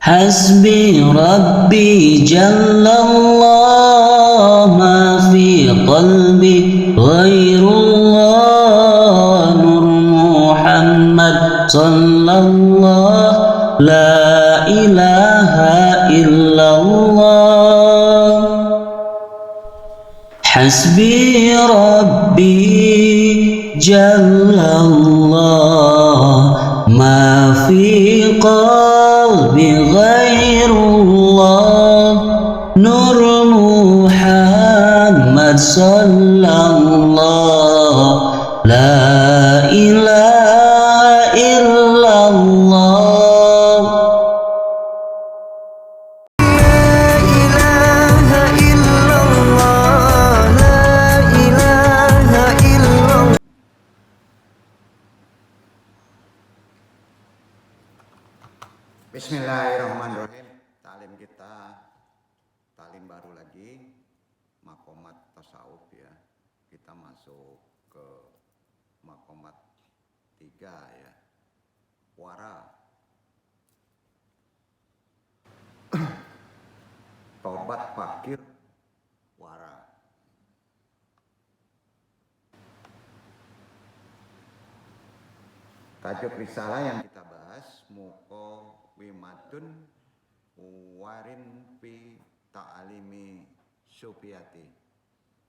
حسبي ربي جل الله ما في قلبي غير الله نور محمد صلى الله لا إله إلا الله حسبي ربي جل الله ما في قلبي غير الله نور محمد صلى الله لا إله إلا الله Bismillahirrahmanirrahim. Talim kita, talim baru lagi, makomat tasawuf ya. Kita masuk ke makomat 3 ya. Wara. Tobat fakir wara. Tajuk risalah yang kita bahas muko wimadun warin fi ta'alimi sufiyati,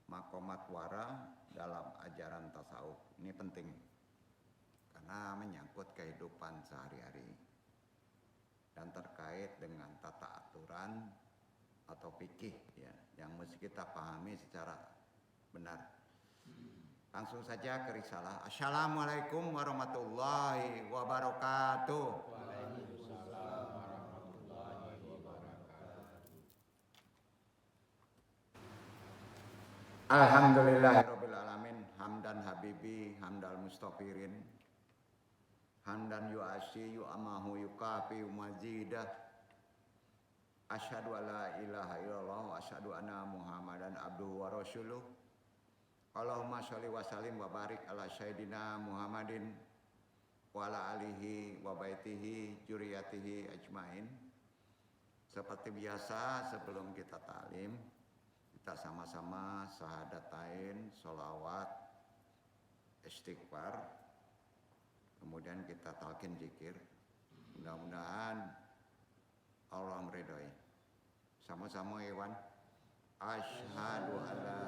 makomat wara dalam ajaran tasawuf. Ini penting karena menyangkut kehidupan sehari-hari dan terkait dengan tata aturan atau fikih ya, yang mesti kita pahami secara benar. Langsung saja ke risalah. Assalamualaikum warahmatullahi wabarakatuh. Waalaikumsalam warahmatullahi wabarakatuh. Alhamdulillahirabbil alamin, hamdan habibi, hamdal mustafirin, hamdan yu'asi yu'amahu yukafi mazidah. Asyhadu alla ilaha illallah wa asyhadu anna Muhammadan abduhu wa rasuluh. Allahumma sholli wa sallim wa barik ala sayyidina Muhammadin wa ala alihi wa baitihi juriyatihi ajmain. Seperti biasa sebelum kita talim, kita sama-sama syahadatain, sholawat, istighfar, kemudian kita talqin zikir. Mudah-mudahan Allah meridhai. Sama-sama Iwan. Asyhadu alla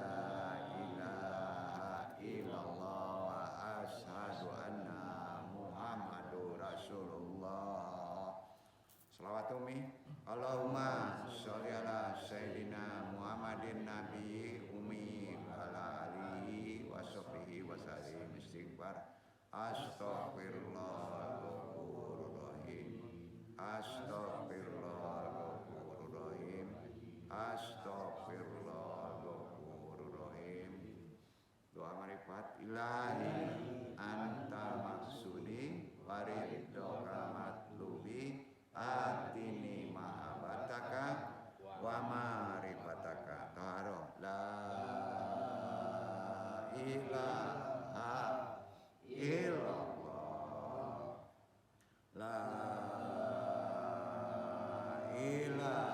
ilaha illallah wa asyhadu anna Muhammadur Rasulullah. Shalawat umi. Allahumma sholli ala sayyidina Muhammadin nabi umi ala alihi wa sahbihi wa sallim. Istighfar. Astaghfirullahaladzim. Astaghfirullahaladzim. Astaghfirullahaladzim. Doa marifat ilahi anta maksudi waridho ramatlubi atini mahabataka wa marifataka taharo la ilaha illallah la ilaha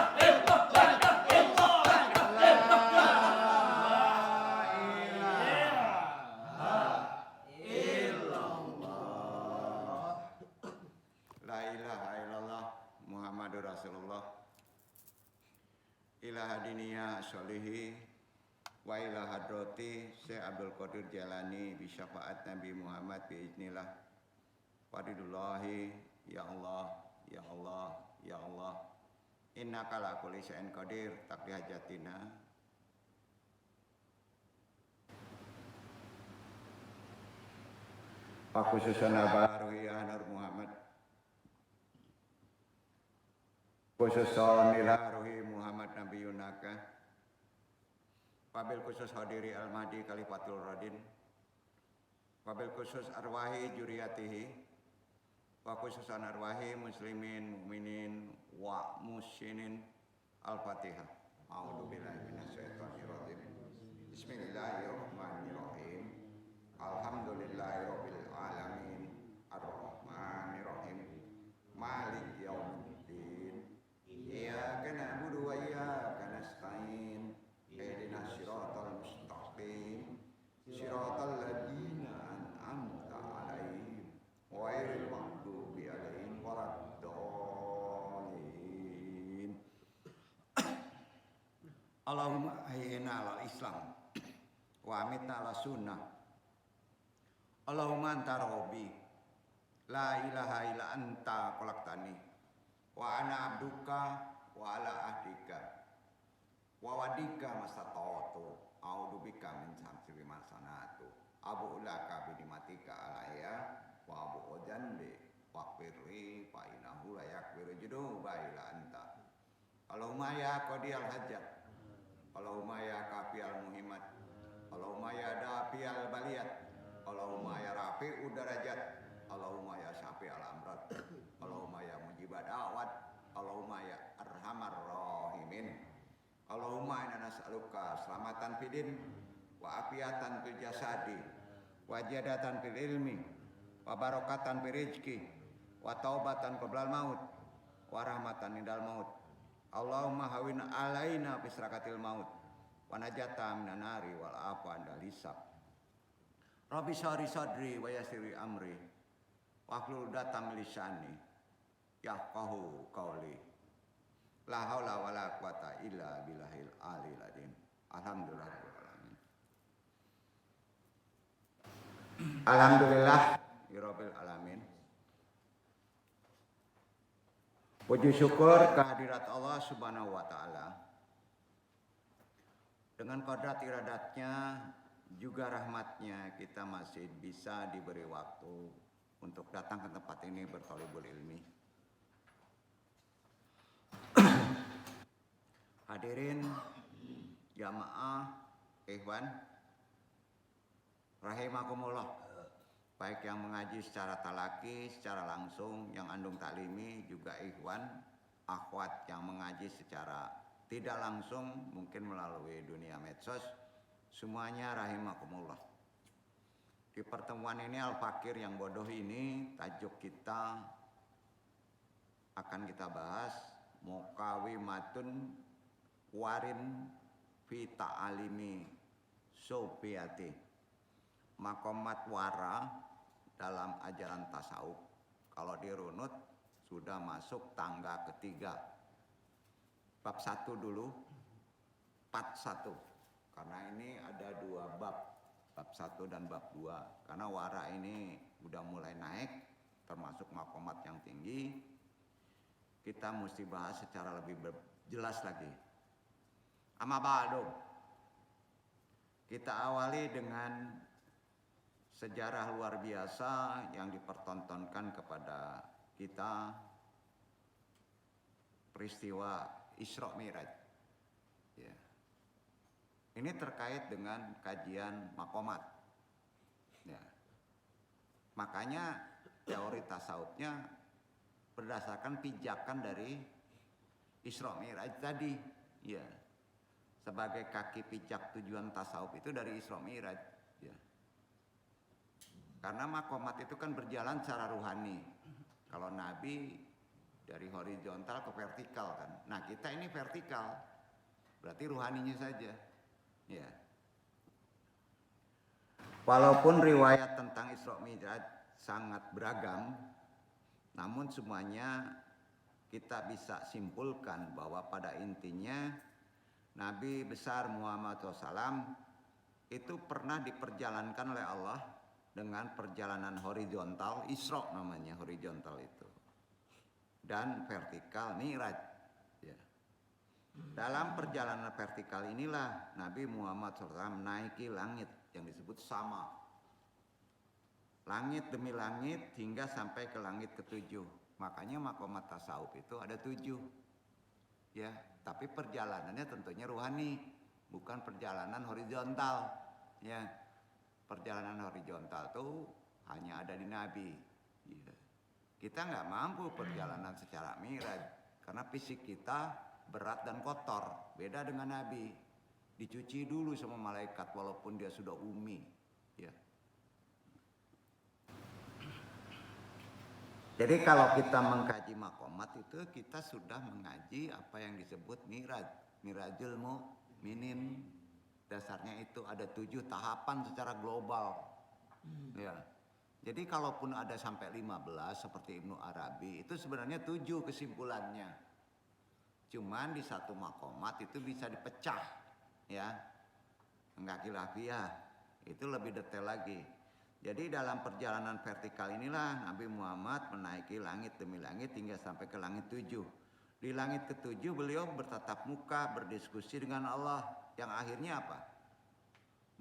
La ilaha illallah Muhammadur Rasulullah. ila hadiniya sholihi wa ila hadrati Syekh Abdul Qadir Jalani bi syafaat Nabi Muhammad bi iznillah waridullahi ya Allah ya Allah ya Allah innaka la kulli syai'in qadir taqdi hajatina wa khususan baru ya Nur Muhammad khususon ila ruhi Muhammad Nabi Yunaka wabil khusus hadiri al-mahdi khalifatul radin wabil khusus arwahi juriyatihi wa khususan arwahi muslimin mu'minin wa musyinin al-fatihah a'udhu billahi minasyaitonir rajim bismillahirrahmanirrahim alhamdulillahirabbil alamin arrahmanirrahim maliki yaumiddin iyyaka na'budu wa iyyaka nasta'in ihdinas siratal mustaqim siratal ladzina an'amta 'alaihim ghairil maghdubi 'alaihim waladdallin. Allahumma ahyina 'alal Islam wa amitna 'ala sunnah. Allahumma anta rabbi la ilaha illa anta khalaqtani wa ana abduka wa ala ahdika wa wadika mastata'tu a'udzu bika min syarri ma sana'tu abu laka bi nimatika alayya wa abu dzambi waghfirli fa innahu la yaghfiru dzunuba illa anta. Allahumma ya qadiyal hajat, Allahumma ya kafiyal muhimmat, Allahumma ya dafiyal baliyat, Allahumma ya rafi'ud darajat, Allahumma ya syafi'al amrad, Allahumma ya mujibad da'wat, Allahumma ya arhamar rahimin. Allahumma inna nas'aluka selamatan fidin wa afiatan fil jasadi wa jadatan fil ilmi wa barakatan fil rizqi wa taubatan qablal maut wa rahmatan indal maut. Allahumma hawin alaina bisrakatil maut wa najata minan nari wal afa indal hisab. Rabbi syari sadri wa yassiri amri wahlul datam lisani yafqahu qawli. La haula wala quwata illa billahil aliyil azim. Alhamdulillahirabbil alamin. Alhamdulillah rabbil alamin. Puji syukur kehadirat Allah Subhanahu wa taala. Dengan kodrat iradatnya juga rahmatnya kita masih bisa diberi waktu untuk datang ke tempat ini berthalibul ilmi. Hadirin jamaah ikhwan rahimakumullah, baik yang mengaji secara talaki, secara langsung, yang andung taklimi, juga ikhwan akhwat yang mengaji secara tidak langsung mungkin melalui dunia medsos, semuanya rahimakumullah. Di pertemuan ini Al-Fakir yang bodoh ini, tajuk kita akan kita bahas muqawimatun warin fi ta'alimi sobiati, makomat wara dalam ajaran tasawuf. Kalau dirunut sudah masuk tangga ketiga. Bab 1 dulu, part 1, karena ini ada dua bab 1 dan bab 2. Karena wara ini udah mulai naik, termasuk makomat yang tinggi, kita mesti bahas secara lebih jelas lagi. Amma ba'du, kita awali dengan sejarah luar biasa yang dipertontonkan kepada kita, peristiwa Isra Mi'raj. Ya. Ini terkait dengan kajian makomat. Ya. Makanya teori tasawufnya berdasarkan pijakan dari Isra Mi'raj tadi. Ya. Sebagai kaki pijak tujuan tasawuf itu dari Isra Mi'raj. Ya. Karena makomat itu kan berjalan secara ruhani. Kalau Nabi dari horizontal ke vertikal kan. Nah kita ini vertikal, berarti ruhaninya saja. Ya. Walaupun riwayat tentang Isra Mi'raj sangat beragam, namun semuanya kita bisa simpulkan bahwa pada intinya Nabi besar Muhammad SAW itu pernah diperjalankan oleh Allah dengan perjalanan horizontal, Isra namanya horizontal itu, dan vertikal Mi'raj. Ya. Dalam perjalanan vertikal inilah Nabi Muhammad SAW menaiki langit yang disebut sama. Langit demi langit hingga sampai ke langit ketujuh. Makanya maqamat tasawuf itu ada 7. Ya, tapi perjalanannya tentunya ruhani, bukan perjalanan horizontal. Ya, perjalanan horizontal itu hanya ada di Nabi. Ya. Kita nggak mampu perjalanan secara mi'raj karena fisik kita berat dan kotor. Beda dengan Nabi, dicuci dulu sama malaikat walaupun dia sudah umi. Ya. Jadi kalau kita mengkaji maqamat itu kita sudah mengaji apa yang disebut mi'raj, mi'rajul mu'minin. Dasarnya itu ada 7 tahapan secara global. Ya. Jadi kalaupun ada sampai 15 seperti Ibnu Arabi itu sebenarnya 7 kesimpulannya. Cuman di satu maqamat itu bisa dipecah, ya. Enggak khilafiyah. Itu lebih detail lagi. Jadi dalam perjalanan vertikal inilah Nabi Muhammad menaiki langit demi langit hingga sampai ke langit 7. Di langit ke-7 beliau bertatap muka, berdiskusi dengan Allah. Yang akhirnya apa?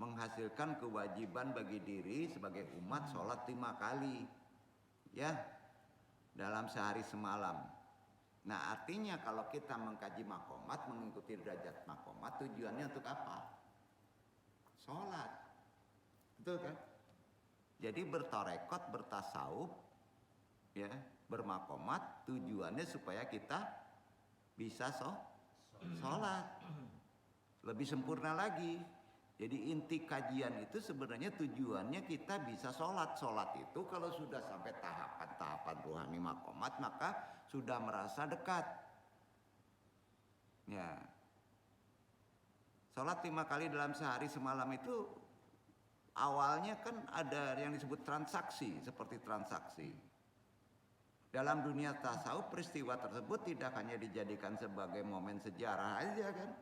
Menghasilkan kewajiban bagi diri sebagai umat sholat 5 kali. Ya, dalam sehari semalam. Nah artinya kalau kita mengkaji maqamat, mengikuti derajat maqamat, tujuannya untuk apa? Sholat. Betul kan? Jadi bertarekot, bertasawuf, ya, bermaqamat, tujuannya supaya kita bisa sholat. Lebih sempurna lagi. Jadi inti kajian itu sebenarnya tujuannya kita bisa sholat. Sholat itu kalau sudah sampai tahapan-tahapan ruhani maqamat maka sudah merasa dekat. Ya. Sholat 5 kali dalam sehari semalam itu awalnya kan ada yang disebut transaksi, seperti transaksi. Dalam dunia tasawuf peristiwa tersebut tidak hanya dijadikan sebagai momen sejarah aja kan.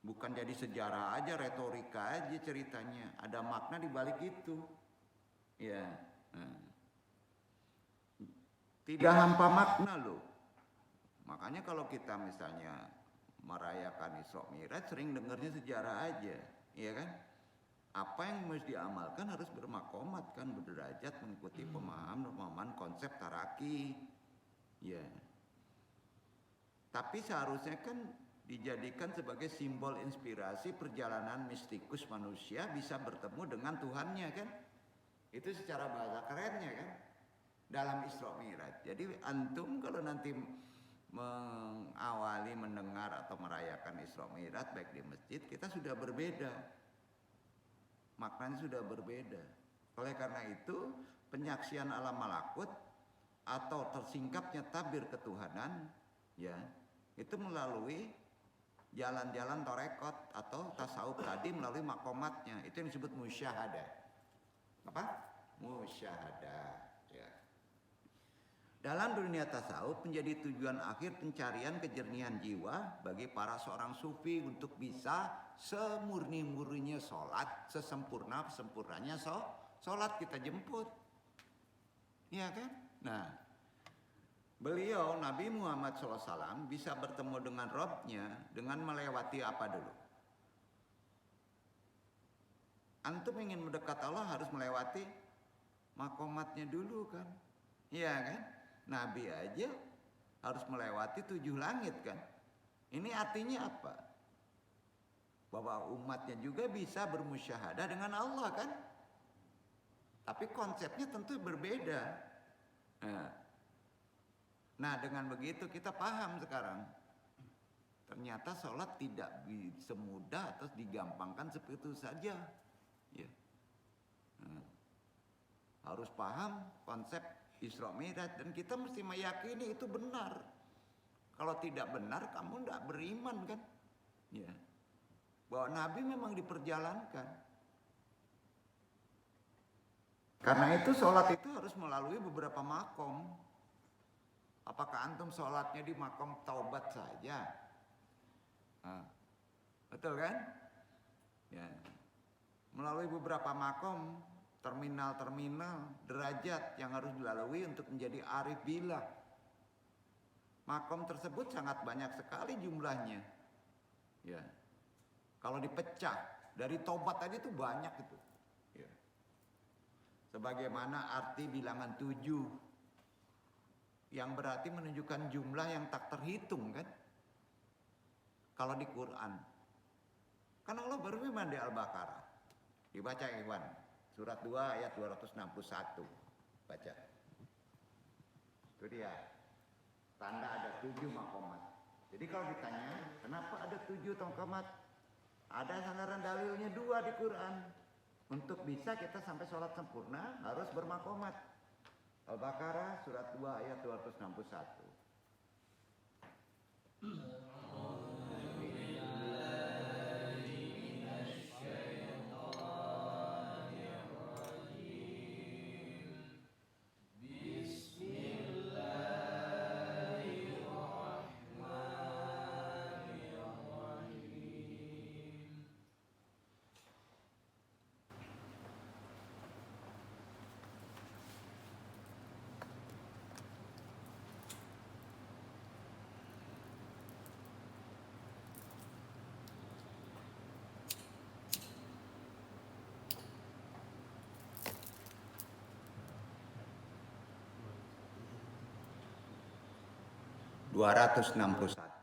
Bukan jadi sejarah aja, retorika aja ceritanya. Ada makna di balik itu. Ya. Nah. Tidak hampa makna loh. Makanya kalau kita misalnya merayakan Isra Mi'raj sering dengarnya sejarah aja, iya kan? Apa yang mesti diamalkan harus bermaqamat kan, berderajat mengikuti pemahaman konsep taraki. Ya. Tapi seharusnya kan dijadikan sebagai simbol inspirasi perjalanan mistikus manusia bisa bertemu dengan Tuhannya kan. Itu secara bahasa kerennya kan. Dalam Isra Mi'raj. Jadi antum kalau nanti mengawali mendengar atau merayakan Isra Mi'raj baik di masjid, kita sudah berbeda. Maknanya sudah berbeda. Oleh karena itu penyaksian alam malakut atau tersingkapnya tabir ketuhanan ya itu melalui jalan-jalan tarekot atau tasawuf tadi melalui maqamatnya. Itu yang disebut musyahadah. Apa? Musyahadah ya. Dalam dunia tasawuf menjadi tujuan akhir pencarian kejernihan jiwa bagi para seorang sufi untuk bisa semurni-murninya sholat, sesempurnanya sholat kita jemput. Iya kan? Nah, beliau Nabi Muhammad SAW bisa bertemu dengan Robnya dengan melewati apa dulu? Antum ingin mendekat Allah harus melewati maqamatnya dulu kan? Iya kan? Nabi aja harus melewati 7 langit kan? Ini artinya apa? Bahwa umatnya juga bisa bermusyahadah dengan Allah kan? Tapi konsepnya tentu berbeda. Nah dengan begitu kita paham sekarang. Ternyata sholat tidak semudah atau digampangkan seperti itu saja. Ya. Harus paham konsep Isra Mi'raj dan kita mesti meyakini itu benar. Kalau tidak benar kamu tidak beriman kan? Ya. Bahwa Nabi memang diperjalankan. Karena itu sholat itu harus melalui beberapa makom. Apakah antum sholatnya di makom taubat saja? Nah, betul kan? Ya. Melalui beberapa makom, terminal-terminal, derajat yang harus dilalui untuk menjadi arif billah. Makom tersebut sangat banyak sekali jumlahnya. Ya. Kalau dipecah dari tobat tadi itu banyak itu. Ya. Sebagaimana arti bilangan 7 yang berarti menunjukkan jumlah yang tak terhitung kan? Kalau di Quran. Kan Allah berfirman di Al-Baqarah. Dibaca Iwan, surat 2 ayat 261. Baca. Itu dia. Tanda ada 7 makomat. Jadi kalau ditanya, kenapa ada 7 makomat? Ada sandaran dalilnya 2 di Quran. Untuk bisa kita sampai sholat sempurna harus bermakomat. Al-Baqarah surat 2 ayat 261. 261.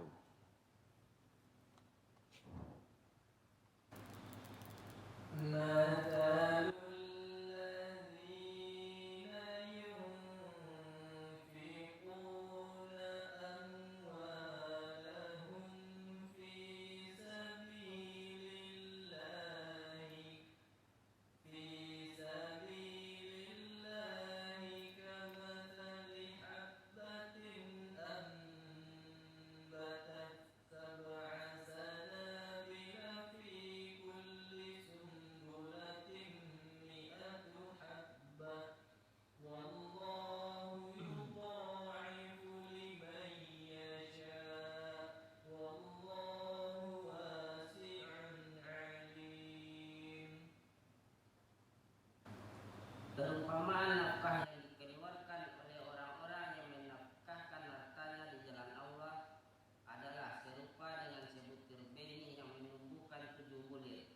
Perumpamaan nafkah yang dikeluarkan oleh orang-orang yang menafkahkan hartanya di jalan Allah adalah serupa dengan sebutir benih yang menumbuhkan 7 bulir.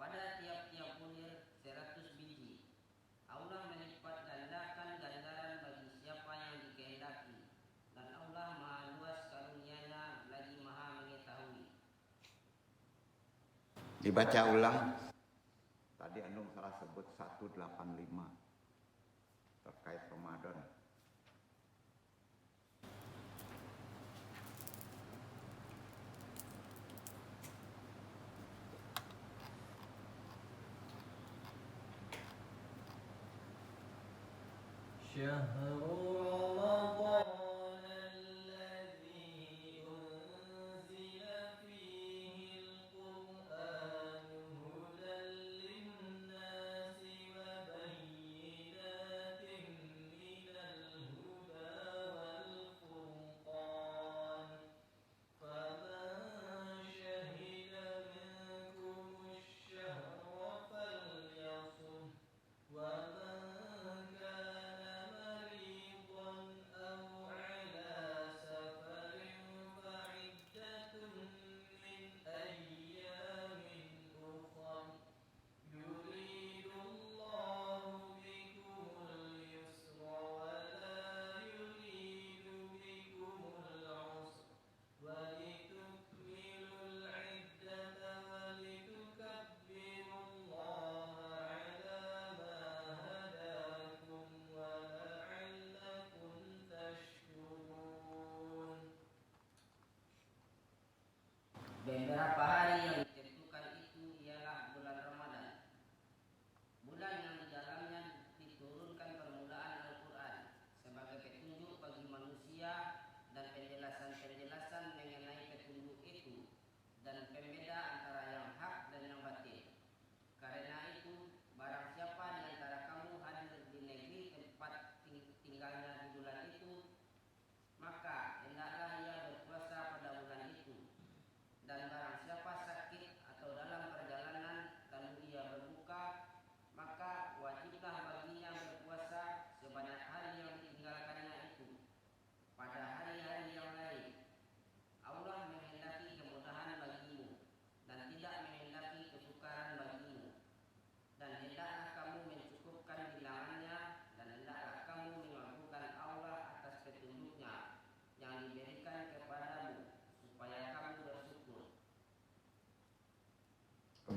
Pada tiap-tiap bulir 100 biji. Allah melipat gandakan gandaran bagi siapa yang dikehendaki. Dan Allah maha luas karunia-Nya lagi maha mengetahui. Dibaca ulang. Tadi Anung salah sebut 185 terkait Ramadan.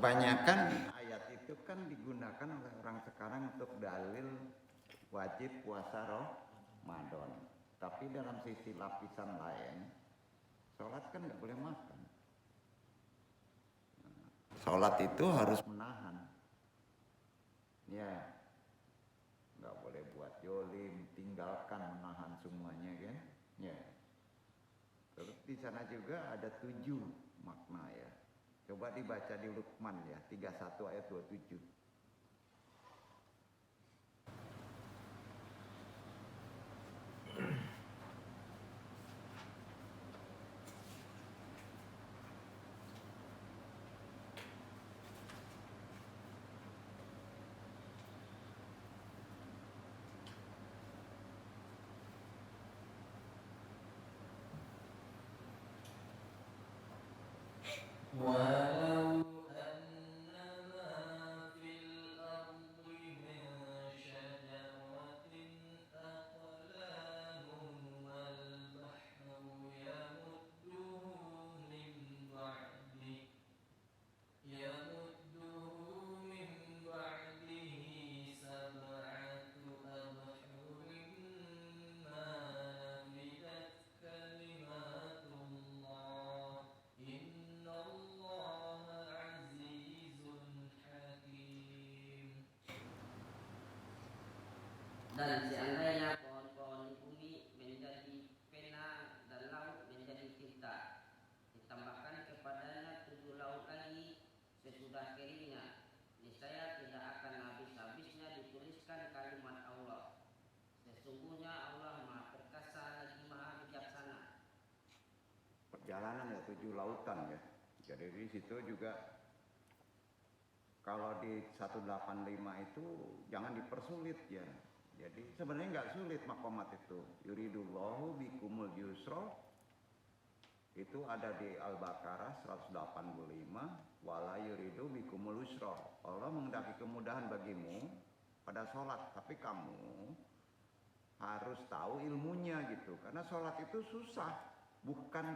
kebanyakan ayat itu kan digunakan oleh orang sekarang untuk dalil wajib puasa Ramadan. Tapi dalam sisi lapisan lain, sholat kan nggak boleh makan. Sholat itu harus menahan. Ya, nggak boleh buat jolim, tinggalkan, menahan semuanya kan. Ya. Terus di sana juga ada 7 makna ya. Coba dibaca di Luqman ya, 31 ayat 27. ولو أن ما في الأرض من شجرة أقلام والبحر يمده من بعده سبعة أبحر ما نفدت كلمات الله إن الله عزيز حكيم. Dan seandainya pohon-pohon di bumi menjadi pena dan laut menjadi tinta, ditambahkan kepadanya 7 laut lagi sesudah keringnya, niscaya tidak akan habis-habisnya dituliskan kalimat Allah. Sesungguhnya Allah Maha Perkasa lagi Maha Bijaksana. Perjalanan ya 7 lautan ya. Jadi di situ juga kalau di 185 itu jangan dipersulit ya. Jadi sebenarnya nggak sulit maqamat itu. Yuridullahu bikumul yusra itu ada di Al-Baqarah 185, wala yuridu bikumul usra. Allah menghendaki kemudahan bagimu pada sholat, tapi kamu harus tahu ilmunya gitu. Karena sholat itu susah, bukan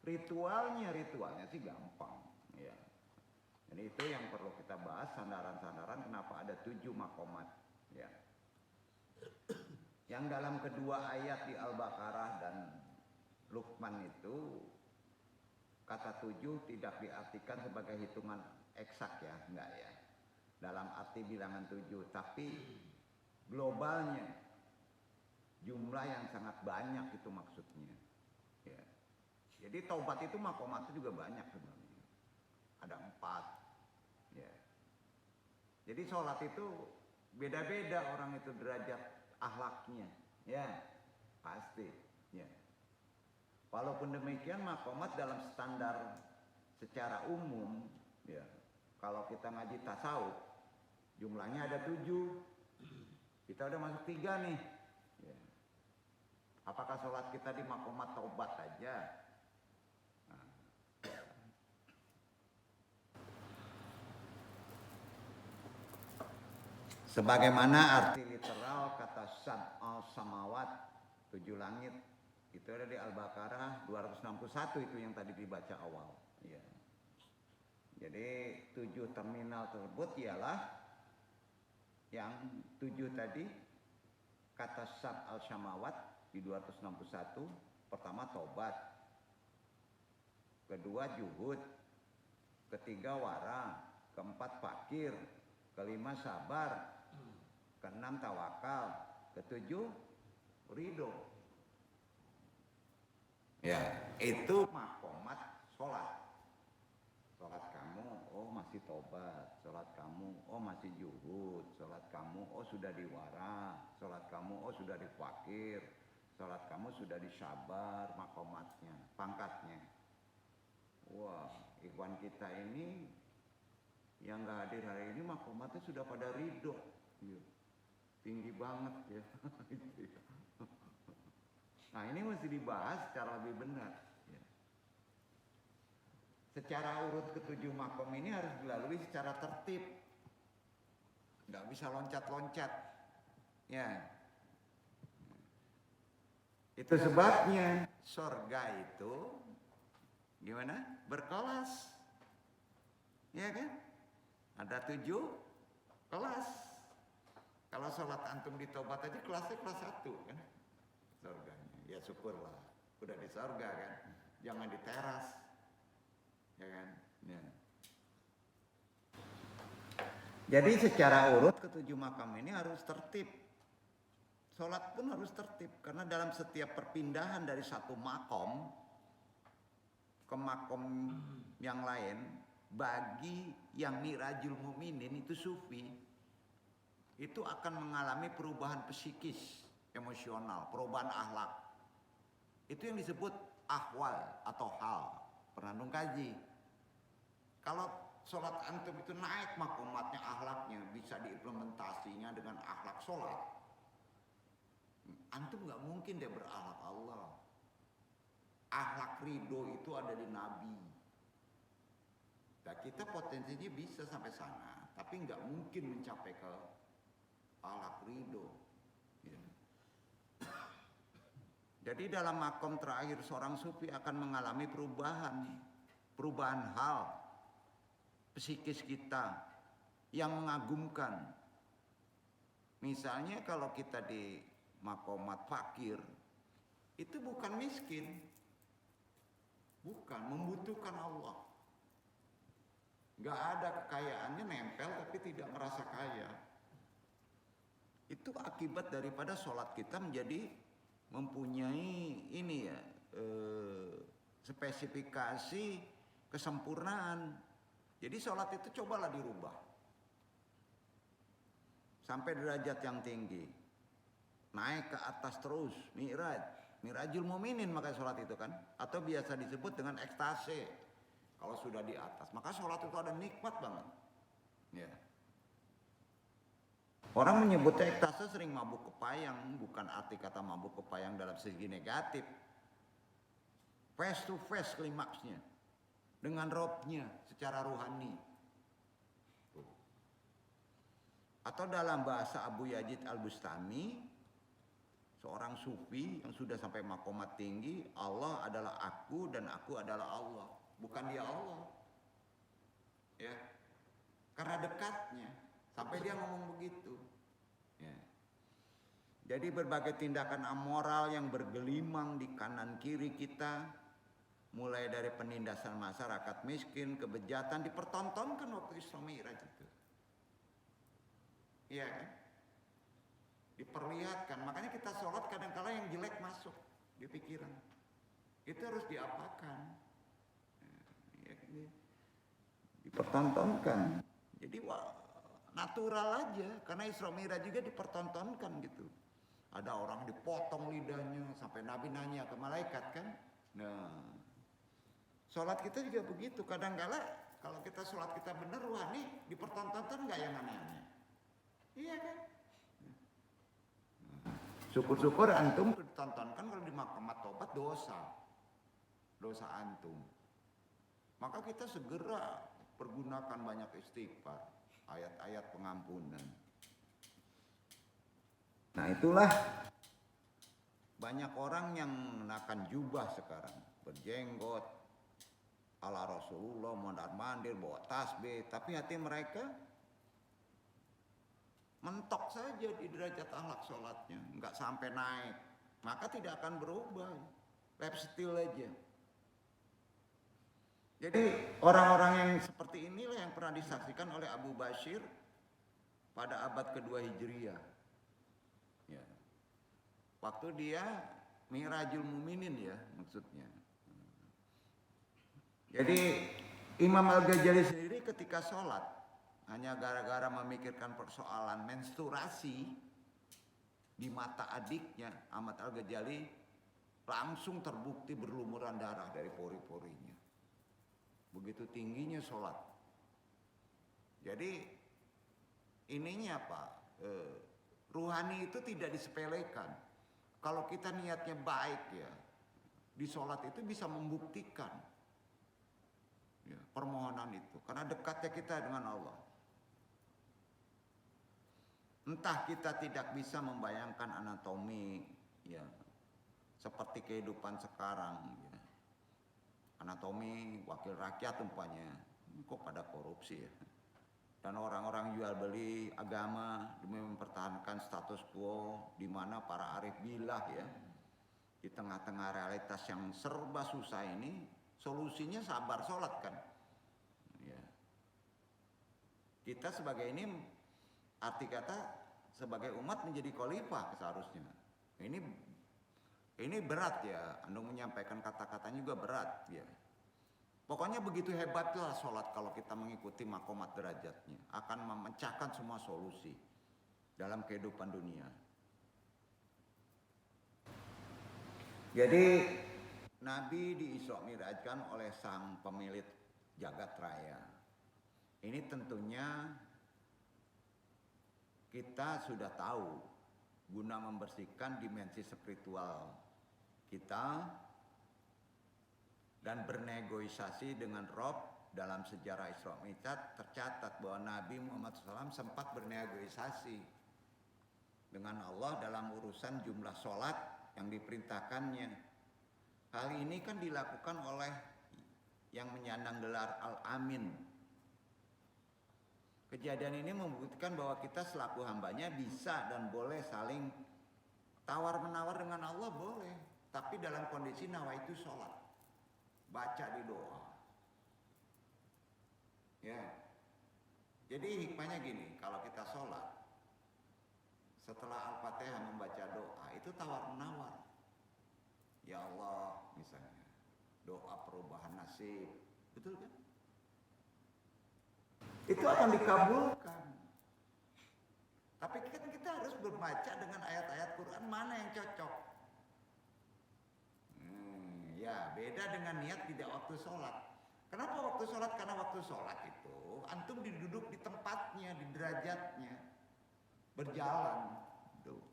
ritualnya sih gampang. Ya. Jadi itu yang perlu kita bahas, sandaran-sandaran kenapa ada 7 maqamat. Ya. Yang dalam kedua ayat di Al-Baqarah dan Luqman itu kata 7 tidak diartikan sebagai hitungan eksak ya, enggak ya. Dalam arti bilangan 7, tapi globalnya jumlah yang sangat banyak itu maksudnya. Ya. Jadi taubat itu maqamatnya juga banyak sebenarnya. Ada 4. Ya. Jadi sholat itu beda-beda orang itu derajat akhlaknya, ya pasti, ya. Walaupun demikian maqamat dalam standar secara umum, ya. Kalau kita ngaji tasawuf, jumlahnya ada 7, kita udah masuk 3 nih. Ya. Apakah sholat kita di maqamat taubat aja? Nah. Sebagaimana arti literal kata sab'al samawat, 7 langit, itu ada di Al-Baqarah 261 itu yang tadi dibaca awal. Ya. Jadi 7 terminal tersebut ialah yang 7 tadi, kata sab'al samawat di 261, pertama tobat, kedua juhud, ketiga wara, keempat fakir, kelima sabar, keenam tawakal, ketujuh ridho. Ya, itu maqamat sholat. Sholat kamu, oh masih tobat. Sholat kamu, oh masih juhud. Sholat kamu, oh sudah diwara. Sholat kamu, oh sudah difakir. Sholat kamu sudah disabar, maqamatnya, pangkatnya. Wah, ikhwan kita ini yang gak hadir hari ini maqamatnya sudah pada ridho. Ya. Tinggi banget ya. Nah ini mesti dibahas secara lebih benar ya. Secara urut ke-7 maqam ini harus dilalui secara tertib, nggak bisa loncat-loncat ya. Itu sebabnya surga itu gimana? Berkelas ya kan? Ada 7 kelas. Kalau sholat antum di Tobat aja kelasnya kelas 1 kan, surganya. Ya syukurlah, udah di surga kan, jangan di teras, ya kan. Ya. Jadi secara urut ketujuh makam ini harus tertib. Sholat pun harus tertib, karena dalam setiap perpindahan dari satu makom ke makom yang lain, bagi yang mirajul mukminin itu sufi, itu akan mengalami perubahan psikis, emosional, perubahan akhlak. Itu yang disebut ahwal atau hal. Pernah antum kaji. Kalau sholat antum itu naik makomatnya, akhlaknya bisa diimplementasinya dengan akhlak sholat, antum nggak mungkin dia berakhlak Allah. Akhlak ridho itu ada di Nabi. Nah, kita potensinya bisa sampai sana, tapi nggak mungkin mencapai ke akhlak ridho. Ya. Jadi dalam makom terakhir seorang sufi akan mengalami perubahan hal psikis kita yang mengagumkan. Misalnya kalau kita di makomat fakir, itu bukan miskin, bukan, membutuhkan Allah. Gak ada kekayaannya, nempel tapi tidak merasa kaya. Itu akibat daripada sholat kita menjadi mempunyai ini ya, spesifikasi kesempurnaan. Jadi sholat itu cobalah dirubah sampai derajat yang tinggi, naik ke atas terus, mirajul mukminin, makanya sholat itu kan, atau biasa disebut dengan ekstase. Kalau sudah di atas, maka sholat itu ada nikmat banget. Ya. Orang menyebutnya ekstase sering mabuk kepayang, bukan arti kata mabuk kepayang dalam segi negatif. Face to face klimaksnya dengan Robnya secara rohani. Atau dalam bahasa Abu Yazid Al-Bustami, seorang sufi yang sudah sampai makomat tinggi, Allah adalah aku dan aku adalah Allah, bukan dia Allah. Ya. Karena dekatnya sampai dia ngomong begitu. Ya. Jadi berbagai tindakan amoral yang bergelimang di kanan kiri kita, mulai dari penindasan masyarakat miskin, kebejatan, dipertontonkan waktu Isra Mi'raj itu. Iya kan? Diperlihatkan. Makanya kita sholat kadang-kala yang jelek masuk di pikiran. Itu harus diapakan. Ya, dipertontonkan. Jadi natural aja. Karena Isra Mi'raj juga dipertontonkan gitu. Ada orang dipotong lidahnya sampai Nabi nanya ke malaikat kan. Nah, sholat kita juga begitu. Kadang-kala kalau kita sholat kita benar, wah nih dipertontonkan nggak yang aneh-aneh? Iya kan? Syukur-syukur antum ditontonkan kalau di mahkamah tobat dosa antum. Maka kita segera pergunakan banyak istighfar, ayat-ayat pengampunan. Nah itulah banyak orang yang mengenakan jubah sekarang, berjenggot ala Rasulullah, mondar-mandir, bawa tasbih, tapi hati mereka mentok saja di derajat akhlak sholatnya, nggak sampai naik, maka tidak akan berubah, lifestyle aja. Jadi orang-orang yang seperti inilah yang pernah disaksikan oleh Abu Bashir pada abad kedua Hijriah. Ya. Waktu dia Mi'rajul Mukminin ya maksudnya. Jadi Imam Al-Ghazali sendiri ketika sholat, hanya gara-gara memikirkan persoalan menstruasi di mata adiknya, Ahmad Al-Ghazali langsung terbukti berlumuran darah dari pori-porinya. Begitu tingginya sholat. Jadi ininya apa? Ruhani itu tidak disepelekan. Kalau kita niatnya baik ya, di sholat itu bisa membuktikan ya, permohonan itu. Karena dekatnya kita dengan Allah. Entah kita tidak bisa membayangkan anatomi ya seperti kehidupan sekarang ya. Anatomi wakil rakyat umpamanya, kok pada korupsi ya. dan orang-orang jual beli agama demi mempertahankan status quo di mana para arif billah ya, di tengah-tengah realitas yang serba susah ini, solusinya sabar sholat kan. Ya. Kita sebagai ini, arti kata sebagai umat menjadi khalifah seharusnya. Ini berat ya, Anda menyampaikan kata-katanya juga berat ya. Pokoknya begitu hebatlah sholat kalau kita mengikuti makomat derajatnya. Akan memecahkan semua solusi dalam kehidupan dunia. Jadi Nabi di-Isra Mi'rajkan oleh sang pemilik jagat raya. Ini tentunya kita sudah tahu guna membersihkan dimensi spiritual kita dan bernegosiasi dengan Rob. Dalam sejarah Isra Mi'raj tercatat bahwa Nabi Muhammad SAW sempat bernegosiasi dengan Allah dalam urusan jumlah sholat yang diperintahkannya. Hal ini kan dilakukan oleh yang menyandang gelar Al-Amin. Kejadian ini membuktikan bahwa kita selaku hambanya bisa dan boleh saling tawar-menawar dengan Allah, boleh. Tapi dalam kondisi nawaitu sholat. Baca di doa. Ya. Jadi hikmahnya gini, kalau kita sholat, setelah Al-Fatihah membaca doa, itu tawar-menawar. Ya Allah, misalnya, doa perubahan nasib. Betul kan? Itu akan dikabulkan. Tapi kan kita harus berbaca dengan ayat-ayat Quran mana yang cocok. Ya, beda dengan niat tidak waktu sholat. Kenapa waktu sholat? Karena waktu sholat itu antum duduk di tempatnya, di derajatnya, berjalan. Tuh.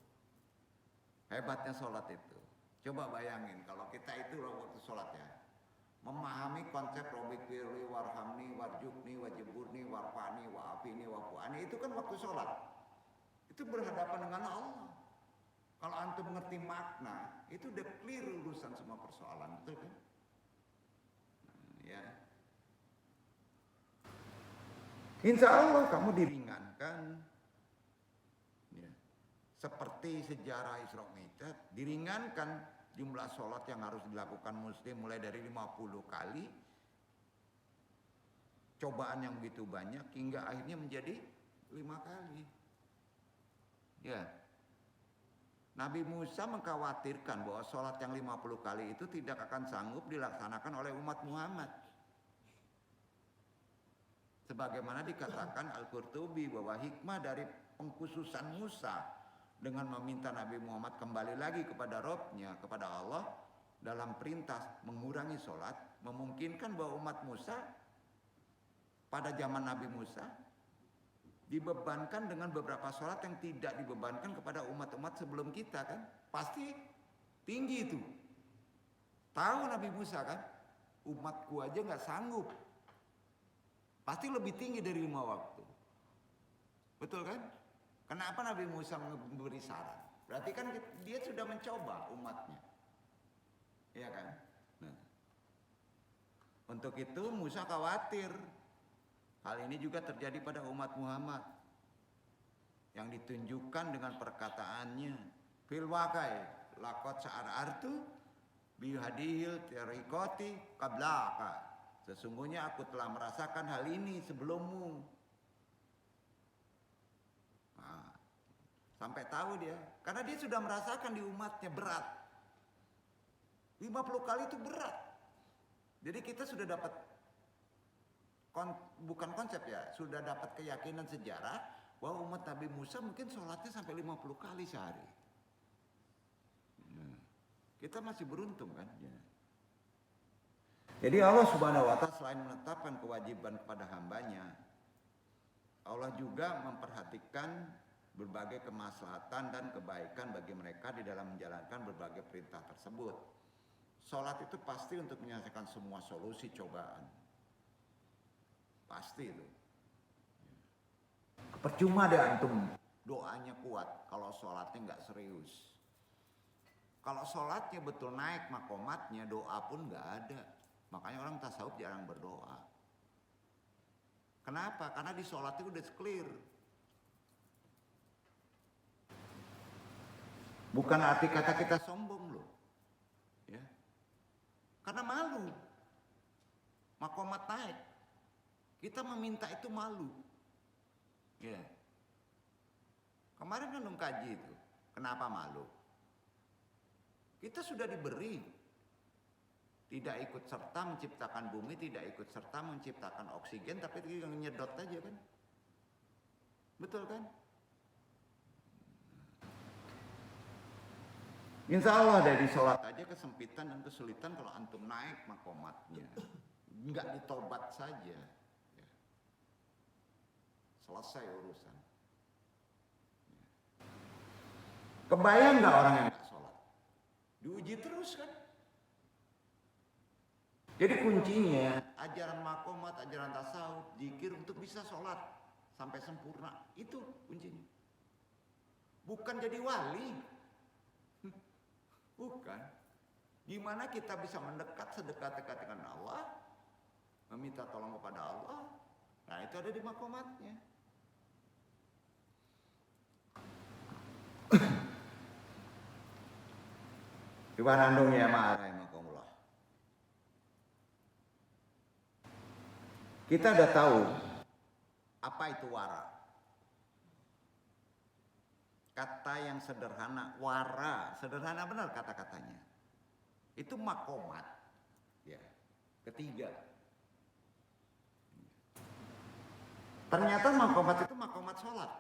Hebatnya sholat itu. Coba bayangin kalau kita itu waktu sholat ya, memahami konsep Robik firli warhamni warjukni wajiburni warfani waafini wafuani, itu kan waktu sholat. Itu berhadapan dengan Allah. Kalau antum mengerti makna, itu udah clear urusan semua persoalan, betul kan? Ya. Insya Allah kamu diringankan. Ya. Seperti sejarah Isra Mi'raj, diringankan jumlah sholat yang harus dilakukan muslim mulai dari 50 kali. Cobaan yang begitu banyak hingga akhirnya menjadi 5 kali. Ya. Nabi Musa mengkhawatirkan bahwa sholat yang 50 kali itu tidak akan sanggup dilaksanakan oleh umat Muhammad. Sebagaimana dikatakan Al-Qurtubi bahwa hikmah dari pengkhususan Musa dengan meminta Nabi Muhammad kembali lagi kepada Rabb-nya, kepada Allah dalam perintah mengurangi sholat, memungkinkan bahwa umat Musa pada zaman Nabi Musa dibebankan dengan beberapa sholat yang tidak dibebankan kepada umat-umat sebelum kita kan. Pasti tinggi itu. Tahu Nabi Musa kan, umatku aja gak sanggup. Pasti lebih tinggi dari 5 waktu. Betul kan? Kenapa Nabi Musa memberi saran? Berarti kan dia sudah mencoba umatnya. Iya kan? Nah. Untuk itu Musa khawatir hal ini juga terjadi pada umat Muhammad yang ditunjukkan dengan perkataannya fil waqai laqad sa'artu bi hadihil tariqati qablaka, sesungguhnya aku telah merasakan hal ini sebelummu. Nah, sampai tahu dia karena dia sudah merasakan di umatnya berat. 50 kali itu berat. Jadi kita sudah dapat bukan konsep ya, sudah dapat keyakinan sejarah bahwa umat Nabi Musa mungkin sholatnya sampai 50 kali sehari. Kita masih beruntung kan? Ya. Jadi Allah Subhanahu wa Ta'ala selain menetapkan kewajiban kepada hambanya, Allah juga memperhatikan berbagai kemaslahatan dan kebaikan bagi mereka di dalam menjalankan berbagai perintah tersebut. Sholat itu pasti untuk menyelesaikan semua solusi cobaan. Pasti itu. Percuma deh antum doanya kuat kalau sholatnya nggak serius. Kalau sholatnya betul naik makomatnya, doa pun nggak ada. Makanya orang tasawuf jarang berdoa. Kenapa? Karena di sholat itu udah clear. Bukan arti kata kita sombong loh. Ya. Karena malu. Makomat naik. Kita meminta itu malu. Ya. Kemarin kan kaji itu. Kenapa malu? Kita sudah diberi. Tidak ikut serta menciptakan bumi, tidak ikut serta menciptakan oksigen, tapi tinggal nyedot aja kan. Betul kan? Insya Allah dari sholat aja kesempitan dan kesulitan kalau antum naik makomatnya. Enggak ditobat saja. Ya. Selesai urusan. Ya. Kebayang nggak orang yang nggak sholat? Diuji terus kan? Jadi kuncinya ajaran makomat, ajaran tasawuf, zikir untuk bisa sholat sampai sempurna. Itu kuncinya. Bukan jadi wali. Bukan. Gimana kita bisa mendekat sedekat-dekat dengan Allah, meminta tolong kepada Allah. Nah itu ada di makomatnya. Coba nandung ya ma'arai makomullah. Kita udah tahu apa itu wara. Kata yang sederhana, wara, sederhana benar kata-katanya. Itu makomat. Ya. Ketiga. Ternyata makomat itu makomat sholat.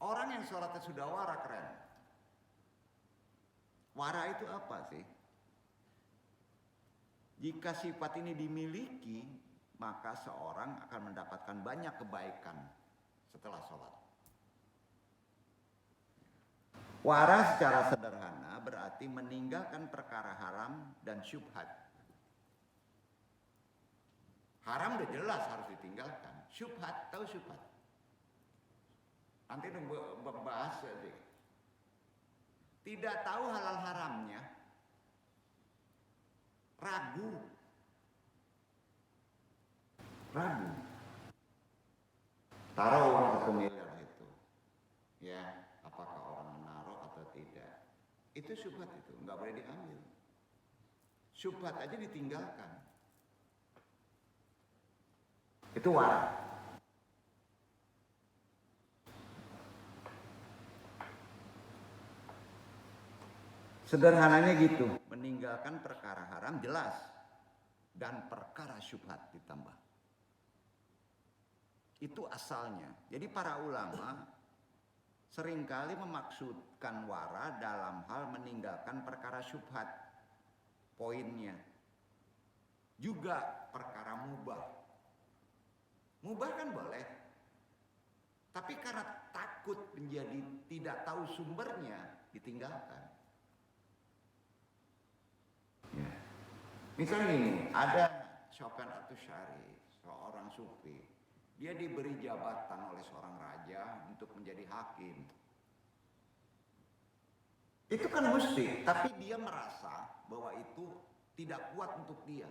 Orang yang sholatnya sudah wara keren. Wara itu apa sih? Jika sifat ini dimiliki, maka seorang akan mendapatkan banyak kebaikan setelah sholat. Wara secara sederhana berarti meninggalkan perkara haram dan syubhat. Haram udah jelas harus ditinggalkan. Syubhat, tahu syubhat? Nanti bahas aja. Tidak tahu halal haramnya, ragu. Taruh uang 1 miliar itu, ya apakah orang menaruh atau tidak? Itu syubhat itu, nggak boleh diambil. Syubhat aja ditinggalkan. Itu wara. Sederhananya gitu, meninggalkan perkara haram jelas dan perkara syubhat ditambah. Itu asalnya. Jadi para ulama seringkali memaksudkan wara dalam hal meninggalkan perkara syubhat. Poinnya juga perkara mubah. Mubah kan boleh. Tapi karena takut menjadi tidak tahu sumbernya ditinggalkan. Ya. Misalnya ini, ada Sofyan At-Tusyari, seorang sufi. Dia diberi jabatan oleh seorang raja untuk menjadi hakim. Itu kan mesti, tapi dia merasa bahwa itu tidak kuat untuk dia.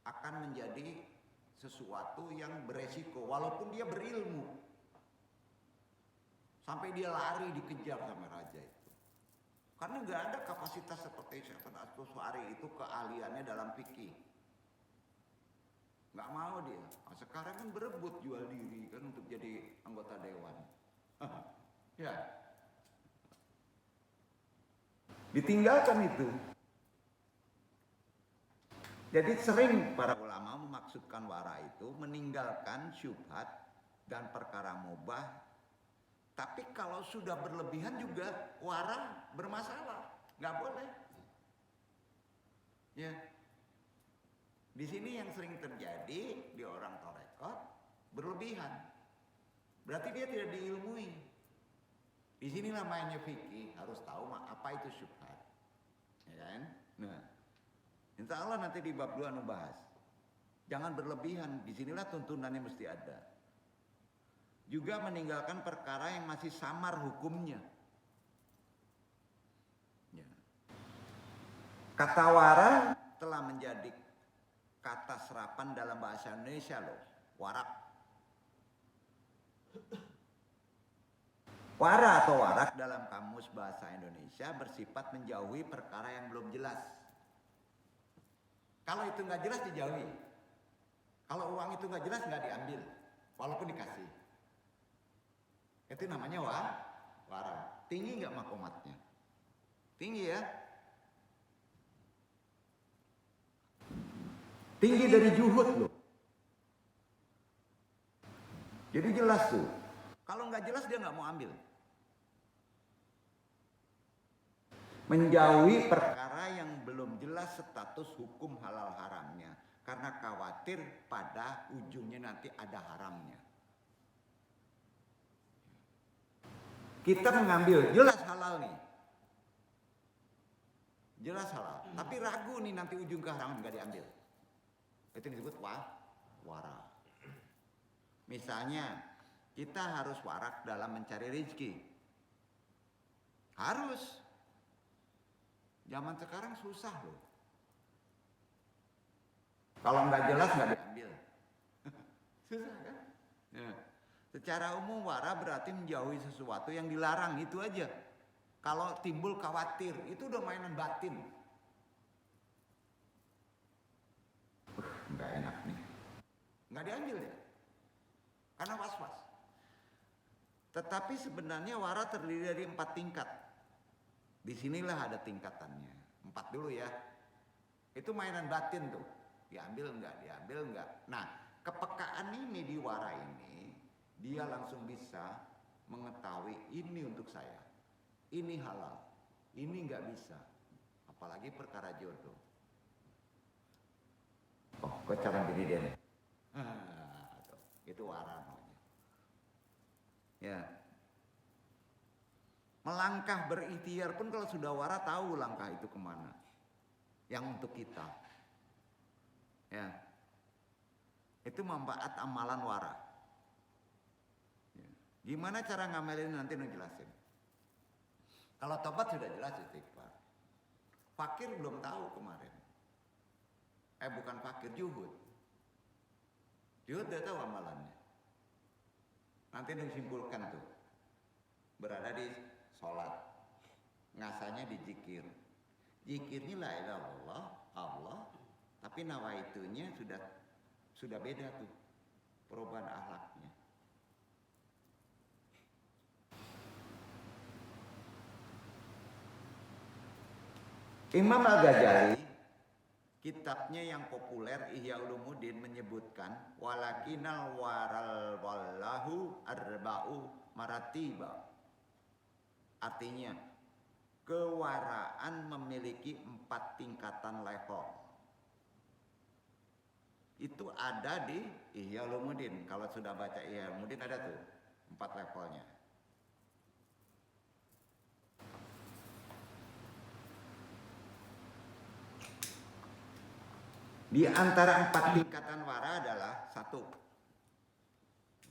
Akan menjadi sesuatu yang beresiko, walaupun dia berilmu. Sampai dia lari dikejar sama raja itu. Karena nggak ada kapasitas seperti Sofyan At-Tusyari itu keahliannya dalam fikih. Nggak mau dia. Nah, sekarang kan berebut jual diri kan untuk jadi anggota dewan. Ya. Ditinggalkan itu. Jadi sering para ulama memaksudkan wara itu meninggalkan syubhat dan perkara mubah. Tapi kalau sudah berlebihan juga wara bermasalah, nggak boleh. Ya, di sini yang sering terjadi di orang tarekat berlebihan. Berarti dia tidak diilmui. Di sini namanya fikih harus tahu apa itu syubhat, ya kan? Nah, insya Allah nanti di bab 2 bahas. Jangan berlebihan. Di sinilah tuntunannya mesti ada. Juga meninggalkan perkara yang masih samar hukumnya. Ya. Kata wara telah menjadi kata serapan dalam bahasa Indonesia loh, warak. Wara atau warak dalam kamus bahasa Indonesia bersifat menjauhi perkara yang belum jelas. Kalau itu nggak jelas dijauhi. Kalau uang itu nggak jelas nggak diambil, walaupun dikasih. Itu namanya wara. Tinggi nggak makomatnya? Tinggi ya. Tinggi dari juhud loh. Jadi jelas tuh. Kalau nggak jelas dia nggak mau ambil. Menjauhi perkara yang belum jelas status hukum halal haramnya. Karena khawatir pada ujungnya nanti ada haramnya. Kita mengambil, jelas halal nih. Jelas halal. Tapi ragu nih nanti ujung ke haram nggak diambil. Itu disebut wara. Misalnya, kita harus warak dalam mencari rezeki. Harus. Zaman sekarang susah loh. Kalau nggak jelas nggak diambil. Susah kan? Ya. Secara umum wara berarti menjauhi sesuatu yang dilarang, itu aja. Kalau timbul khawatir, itu udah mainan batin. Nggak enak nih. Nggak diambil ya. Karena was-was. Tetapi sebenarnya wara terdiri dari 4 tingkat. Disinilah ada tingkatannya. 4 dulu ya. Itu mainan batin tuh. Diambil enggak, diambil enggak. Nah, kepekaan ini di wara ini, dia langsung bisa mengetahui ini untuk saya. Ini halal. Ini enggak bisa. Apalagi perkara jodoh. Oh, kok cara diri dia nih? Itu wara namanya. Ya. Melangkah berikhtiar pun kalau sudah wara tahu langkah itu kemana. Yang untuk kita. Ya. Itu manfaat amalan wara. Ya. Gimana cara ngamelin nanti jelasin. Kalau tobat sudah jelas istighfar. Fakir belum tahu kemarin. Bukan fakir, juhud. Juhud udah tahu amalannya. Nanti disimpulkan tuh. Berada di sholat, ngasanya di zikir. Zikirnya la ilaha illallah, Allah, tapi nawaitunya sudah beda tuh perubahan akhlaknya. Imam Al-Ghazali kitabnya yang populer Ihya Ulumuddin menyebutkan walakinal waral wallahu arba'u maratiba. Artinya, kewaraan memiliki 4 tingkatan level. Itu ada di Ihya Ulumuddin. Kalau sudah baca Ihya Ulumuddin ada tuh 4 levelnya. Di antara 4 tingkatan wara adalah 1.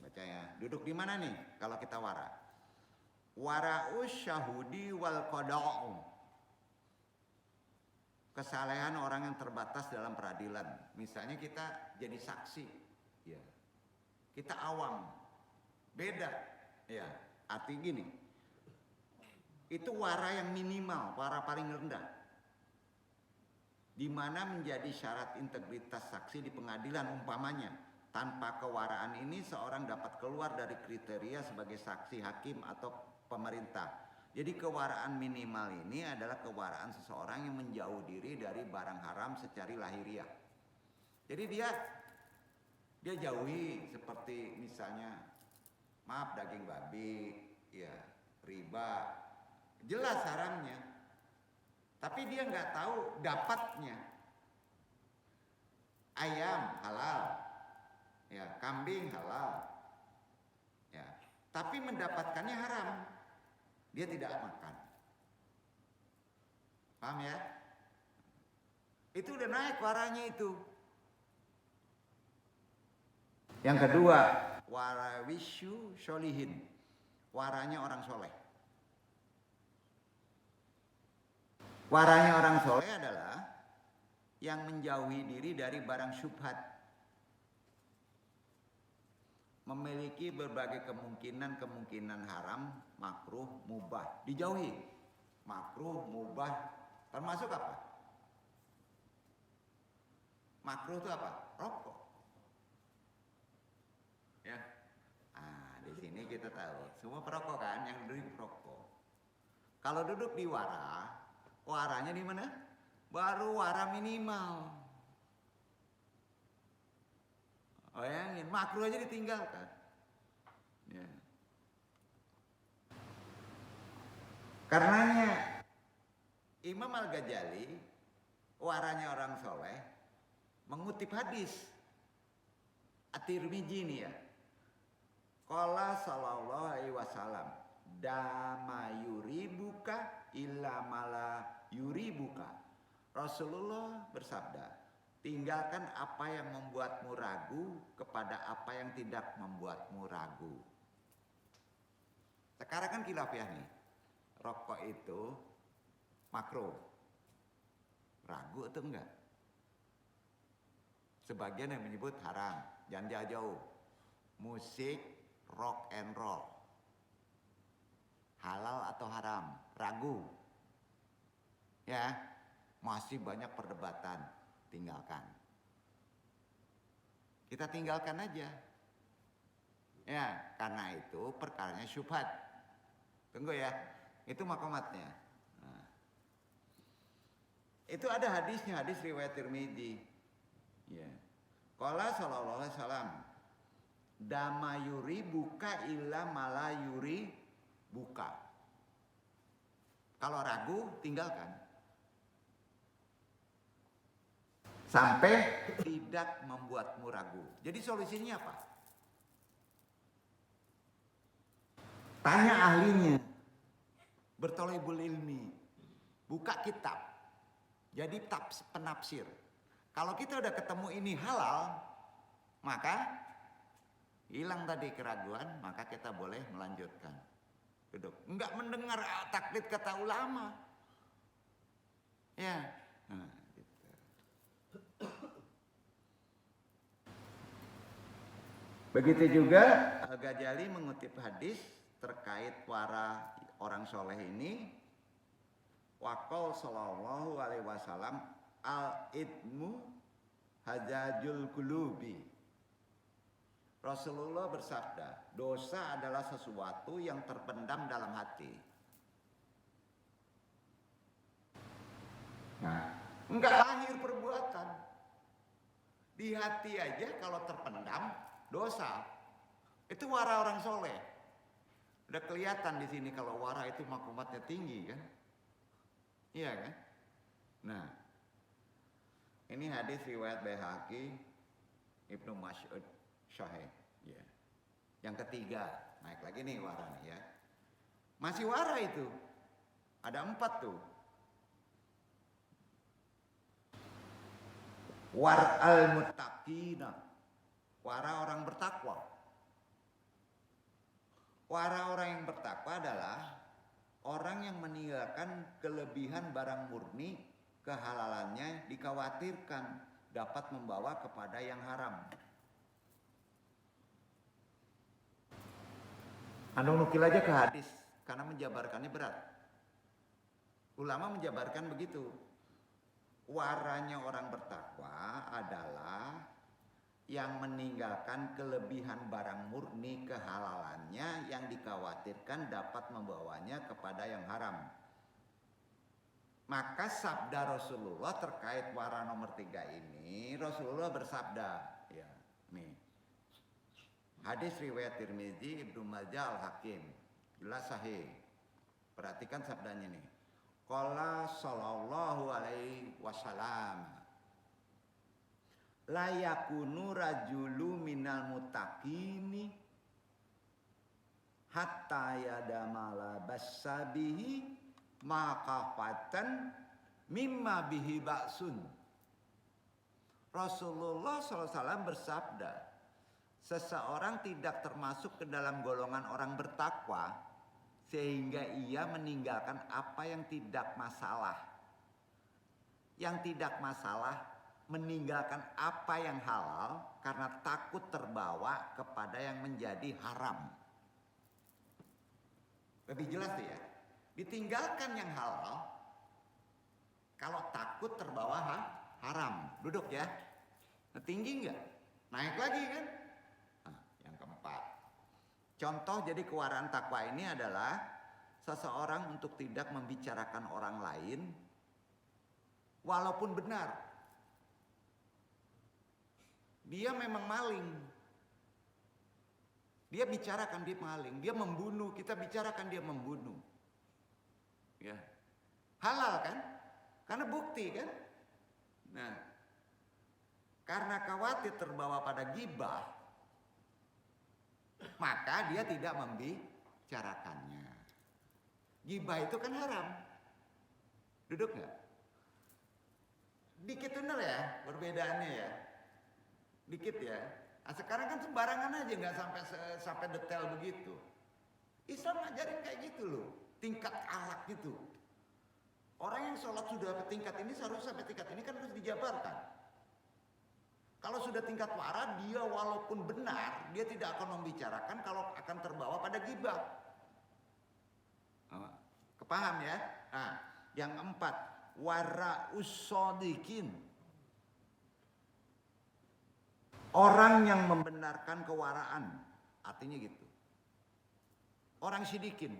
Baca ya. Duduk di mana nih kalau kita wara? Wara'us syahudi wal qada'u. Kesalehan orang yang terbatas dalam peradilan. Misalnya kita jadi saksi, ya. Kita awam, beda, ya. Arti gini, itu wara yang minimal, wara paling rendah, di mana menjadi syarat integritas saksi di pengadilan umpamanya. Tanpa kewaraan ini seorang dapat keluar dari kriteria sebagai saksi hakim atau pemerintah. Jadi kewaraan minimal ini adalah kewaraan seseorang yang menjauh diri dari barang haram secara lahiriah. Jadi dia jauhi seperti misalnya maaf daging babi, ya riba, jelas haramnya. Tapi dia nggak tahu dapatnya. Ayam halal, ya kambing halal, ya. Tapi mendapatkannya haram. Dia tidak makan. Paham ya? Itu udah naik waranya itu. Yang kedua, warawisyu sholihin. Waranya orang soleh. Waranya orang soleh adalah yang menjauhi diri dari barang syubhat, memiliki berbagai kemungkinan haram, makruh, mubah, dijauhi. Makruh, mubah, termasuk apa? Makruh itu apa? Rokok. Ya. Di sini kita tahu, semua perokok kan, yang duduk perokok. Kalau duduk di wara, waranya di mana? Baru wara minimal. Bayangin, makruh aja ditinggalkan. Ya. Karenanya Imam Al-Ghazali, waranya orang soleh, mengutip hadis At-Tirmidzi ini ya. Qala sallallahu alaihi wasallam, dama yuribuka illa mala yuribuka. Rasulullah bersabda, tinggalkan apa yang membuatmu ragu kepada apa yang tidak membuatmu ragu. Sekarang kan khilafiah nih. Rokok itu makruh. Ragu atau enggak? Sebagian yang menyebut haram, jangan jauh-jauh. Musik, rock and roll. Halal atau haram? Ragu. Ya, masih banyak perdebatan. Tinggalkan. Kita tinggalkan aja. Ya, karena itu perkaranya syubhat. Tunggu ya, itu maqamatnya. Nah. Itu ada hadisnya, hadis riwayat Tirmidzi. Ya. Qala sallallahu alaihi wasallam, dama yuri buka illa mala yuri buka. Kalau ragu, tinggalkan. Sampai tidak membuatmu ragu. Jadi solusinya apa? Tanya ahlinya. Bertolebul ilmi. Buka kitab. Jadi penafsir. Kalau kita udah ketemu ini halal, maka hilang tadi keraguan, maka kita boleh melanjutkan. Duduk. Enggak mendengar taklid kata ulama. Ya. Nah, gitu. Begitu juga Al-Ghazali mengutip hadis terkait para orang soleh ini. Waqal sallallahu alaihi wasallam, al-idmu hajajul qulubi. Rasulullah bersabda, dosa adalah sesuatu yang terpendam dalam hati. Nah, enggak lahir perbuatan. Di hati aja kalau terpendam dosa. Itu wara orang soleh. Udah kelihatan di sini kalau wara itu makomatnya tinggi kan? Iya kan? Nah, ini hadis riwayat Baihaqi, Ibnu Mas'ud Sahih. Ya. Yang ketiga, naik lagi nih wara nih ya. Masih wara itu. Ada 4 tuh. War al-muttaqina. Wara orang bertakwa. Wara orang yang bertakwa adalah orang yang meninggalkan kelebihan barang murni, kehalalannya dikhawatirkan dapat membawa kepada yang haram. Anda nukil aja ke hadis karena menjabarkannya berat. Ulama menjabarkan begitu. Waranya orang bertakwa adalah yang meninggalkan kelebihan barang murni, kehalalannya yang dikhawatirkan dapat membawanya kepada yang haram. Maka sabda Rasulullah terkait wara nomor 3 ini, Rasulullah bersabda, ya, nih. Hadis riwayat Tirmidzi, Ibnu Majah, Al-Hakim, jelas sahih. Perhatikan sabdanya nih. Qala sallallahu alaihi wasallam, la yakunu rajulu minal muttaqini hatta yadamala basabihi makafatan mimma bihi ba'sun. Rasulullah SAW bersabda, seseorang tidak termasuk ke dalam golongan orang bertakwa sehingga ia meninggalkan apa yang tidak masalah. yang tidak masalah meninggalkan apa yang halal karena takut terbawa kepada yang menjadi haram. Lebih jelas tuh ya. Ditinggalkan yang halal kalau takut terbawa haram. Duduk ya. Nah, tinggi nggak? Naik lagi kan? Nah, yang keempat. Contoh jadi kewaraan takwa ini adalah seseorang untuk tidak membicarakan orang lain walaupun benar. Dia memang maling. Dia bicarakan dia maling, dia membunuh, kita bicarakan dia membunuh. Ya. Halal kan? Karena bukti kan? Nah, karena khawatir terbawa pada ghibah, maka dia tidak membicarakannya. Ghibah itu kan haram. Duduk nggak? Dikit bener ya perbedaannya ya. Dikit ya. Nah, sekarang kan sembarangan aja, nggak sampai detail begitu. Islam ngajarin kayak gitu loh, tingkat akhlak gitu. Orang yang sholat sudah ke tingkat ini seharusnya sampai tingkat ini kan harus dijabarkan. Kalau sudah tingkat wara, dia walaupun benar, dia tidak akan membicarakan kalau akan terbawa pada ghibah. Kepaham ya? Nah, yang keempat, wara usodikin. Orang yang membenarkan kewaraan, artinya gitu. Orang sidikin,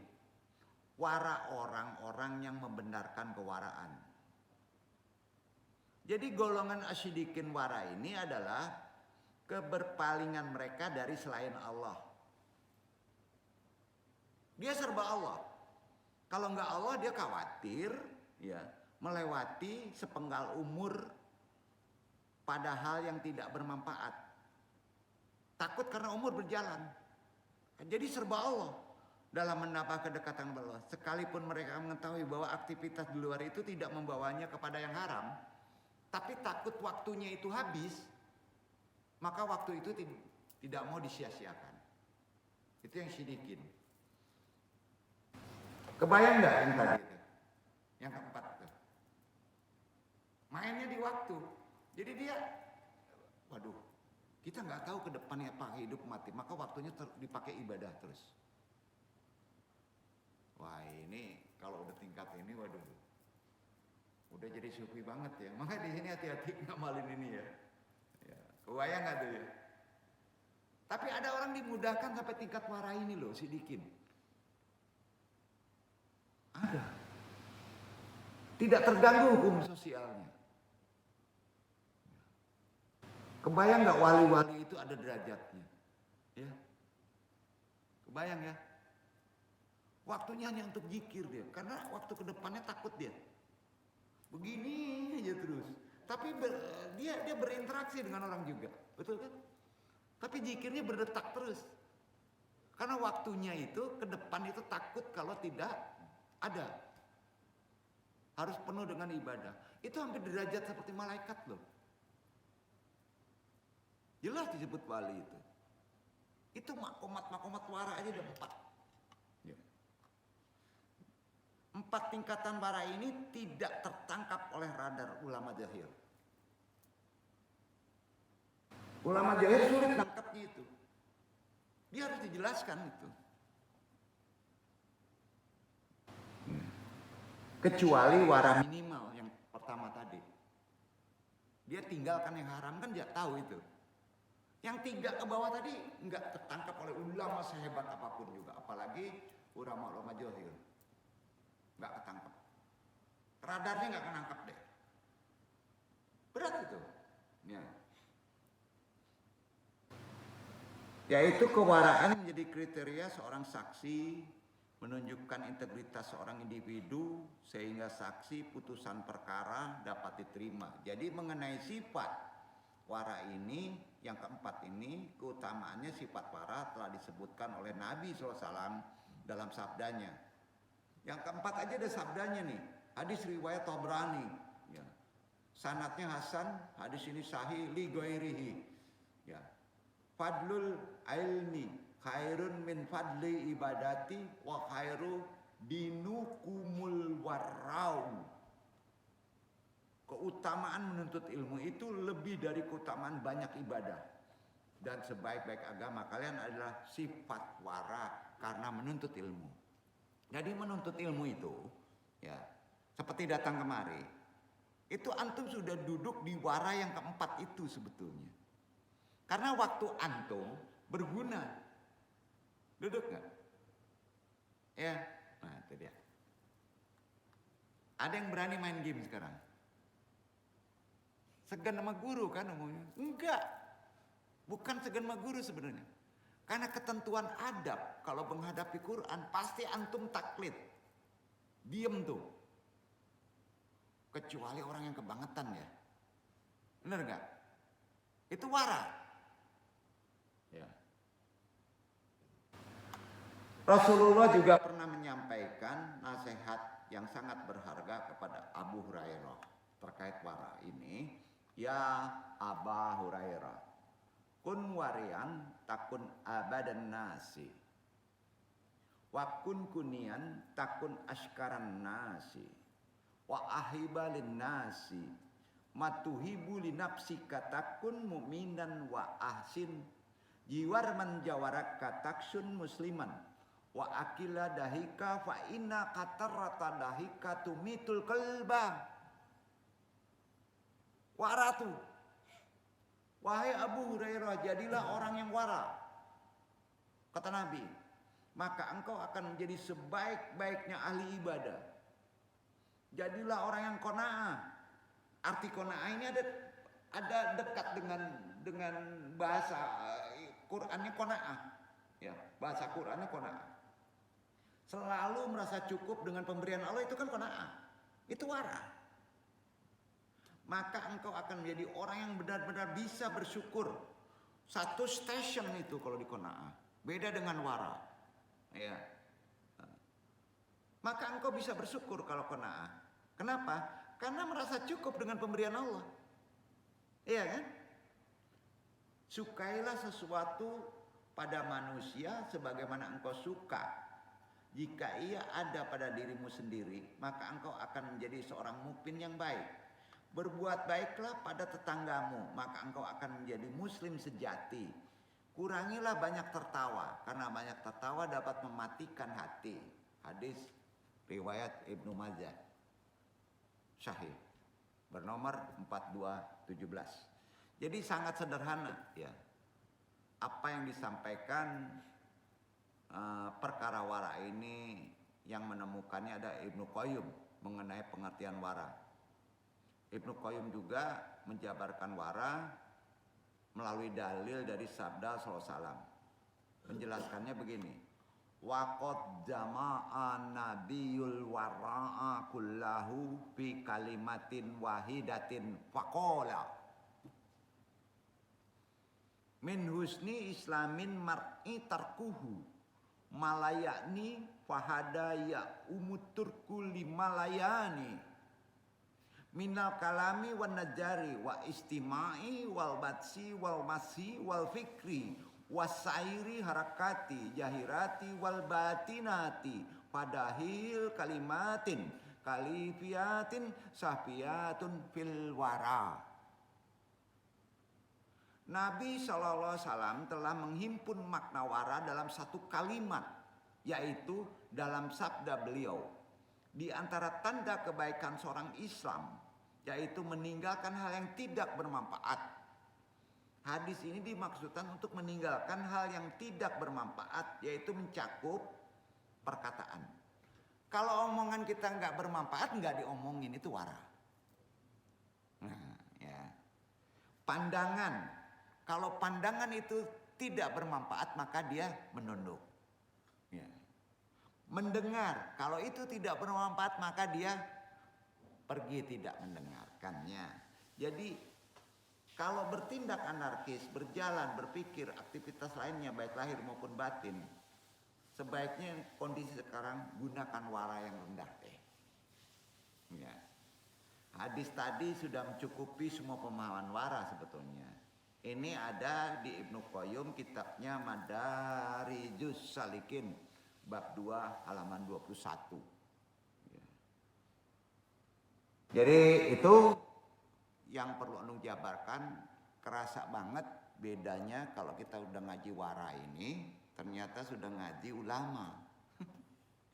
wara orang-orang yang membenarkan kewaraan. Jadi golongan asyidikin wara ini adalah keberpalingan mereka dari selain Allah. Dia serba Allah. Kalau nggak Allah dia khawatir, ya, melewati sepenggal umur pada hal yang tidak bermanfaat. Takut karena umur berjalan. Jadi serba Allah dalam menambah kedekatan dengan Allah. Sekalipun mereka mengetahui bahwa aktivitas di luar itu tidak membawanya kepada yang haram, tapi takut waktunya itu habis, maka waktu itu tidak mau disia-siakan. Itu yang syidikin. Kebayang nggak yang tadi itu? Yang keempat itu. Mainnya di waktu. Jadi dia, waduh, kita nggak tahu ke depannya apa hidup mati, maka waktunya dipakai ibadah terus. Wah ini kalau udah tingkat ini, waduh, udah jadi sufi banget ya. Makanya di sini hati-hati ngamalin ini ya. Kebayang nggak tuh ya? Tapi ada orang dimudahkan sampai tingkat wara ini loh, sidikin. Ada. Tidak terganggu hukum sosialnya. Kebayang nggak wali-wali itu ada derajatnya? Ya. Kebayang ya? Waktunya hanya untuk zikir dia, karena waktu kedepannya takut dia. Begini aja terus. Tapi dia berinteraksi dengan orang juga, betul kan? Tapi zikirnya berdetak terus. Karena waktunya itu ke depan itu takut kalau tidak ada. Harus penuh dengan ibadah. Itu hampir derajat seperti malaikat loh. Jelas disebut wali itu. Itu makomat wara aja ada 4. Ya. 4 tingkatan wara ini tidak tertangkap oleh radar ulama jahil. Ulama jahil sulit tangkapnya itu. Dia harus dijelaskan itu. Kecuali wara minimal yang pertama tadi. Dia tinggalkan yang haram kan dia tahu itu. Yang 3 ke bawah tadi enggak tertangkap oleh ulama sehebat apapun juga, apalagi ulama-ulama jahil. Enggak ketangkap. Radarnya enggak kenangkap deh. Berat itu. Ya. Yaitu kewaraan menjadi kriteria seorang saksi, menunjukkan integritas seorang individu sehingga saksi putusan perkara dapat diterima. Jadi mengenai sifat wara ini, yang keempat ini, keutamaannya sifat wara telah disebutkan oleh Nabi SAW dalam sabdanya. Yang keempat aja ada sabdanya nih, hadis riwayat Tabrani. Ya. Sanadnya Hasan, hadis ini sahih li ghairihi. Ya. Fadlul ilmi khairun min fadli ibadati wa khairu dinukumul warau. keutamaan menuntut ilmu itu lebih dari keutamaan banyak ibadah. Dan sebaik-baik agama kalian adalah sifat wara karena menuntut ilmu. Jadi menuntut ilmu itu, ya, seperti datang kemari, itu antum sudah duduk di wara yang keempat itu sebetulnya. Karena waktu antum berguna. Duduk nggak? Ya, nah itu dia. Ada yang berani main game sekarang? Segan sama guru kan umumnya? Enggak. Bukan segan sama guru sebenarnya. Karena ketentuan adab kalau menghadapi Quran pasti antum taklid. Diem tuh. Kecuali orang yang kebangetan ya. Bener nggak? Itu wara. Ya. Rasulullah juga pernah menyampaikan nasihat yang sangat berharga kepada Abu Hurairah terkait wara ini. Ya Aba Hurairah, kun warian takun abadan nasi, wa kun kunian takun askaran nasi, wa ahibalin nasi, matuhibu li nafsika takun mu'minan wa ahsin, jiwar man jawaraka taksun musliman, wa akila dahika fa inna katarata dahika tumitul kalba. Waratu. Wahai Abu Hurairah, jadilah orang yang wara. Kata Nabi, maka engkau akan menjadi sebaik-baiknya ahli ibadah. Jadilah orang yang qanaah. Arti qanaah ini ada dekat dengan bahasa Qur'annya qanaah. Ya, bahasa Qur'annya qanaah. Selalu merasa cukup dengan pemberian Allah itu kan qanaah. Itu wara. Maka engkau akan menjadi orang yang benar-benar bisa bersyukur. Satu station itu kalau di qanaah. Beda dengan wara. Ya. Maka engkau bisa bersyukur kalau qanaah. Kenapa? Karena merasa cukup dengan pemberian Allah. Iya kan? Sukailah sesuatu pada manusia sebagaimana engkau suka. Jika ia ada pada dirimu sendiri, maka engkau akan menjadi seorang mukmin yang baik. Berbuat baiklah pada tetanggamu, maka engkau akan menjadi muslim sejati. Kurangilah banyak tertawa, karena banyak tertawa dapat mematikan hati. Hadis riwayat Ibnu Majah. Sahih. Bernomor 4217. Jadi sangat sederhana ya. Apa yang disampaikan perkara wara ini yang menemukannya ada Ibnu Qayyim mengenai pengertian wara. Ibnu Qayyim juga menjabarkan wara melalui dalil dari sabda Rasulullah. Menjelaskannya begini. Waqad jama'a nabiyul wara'a kullahu fi kalimatin wahidatin faqala. Min husni islamin mar'i tarkuhu malayani fahadaya umuturku limalayani. Minal kalami wan najari wa istimai wal batsi wal masi wal fikri wasairi harakati jahirati wal batinati padahil kalimatin kalifiatin sahfiyatun fil wara. Nabi SAW telah menghimpun makna wara dalam satu kalimat, yaitu dalam sabda beliau. Di antara tanda kebaikan seorang Islam, yaitu meninggalkan hal yang tidak bermanfaat. Hadis ini dimaksudkan untuk meninggalkan hal yang tidak bermanfaat, yaitu mencakup perkataan. Kalau omongan kita nggak bermanfaat, nggak diomongin, itu wara. Nah, ya. Pandangan. Kalau pandangan itu tidak bermanfaat, maka dia menunduk. Ya. Mendengar, kalau itu tidak bermanfaat, maka dia pergi tidak mendengarkannya. Jadi kalau bertindak anarkis, berjalan, berpikir, aktivitas lainnya baik lahir maupun batin, sebaiknya kondisi sekarang gunakan wara yang rendah deh. Ya. Hadis tadi sudah mencukupi semua pemahaman wara sebetulnya. Ini ada di Ibnu Qayyim, kitabnya Madarijus Salikin, bab 2 halaman 21. Ya. Jadi itu yang perlu Anung jabarkan, kerasa banget bedanya kalau kita udah ngaji wara ini, ternyata sudah ngaji ulama.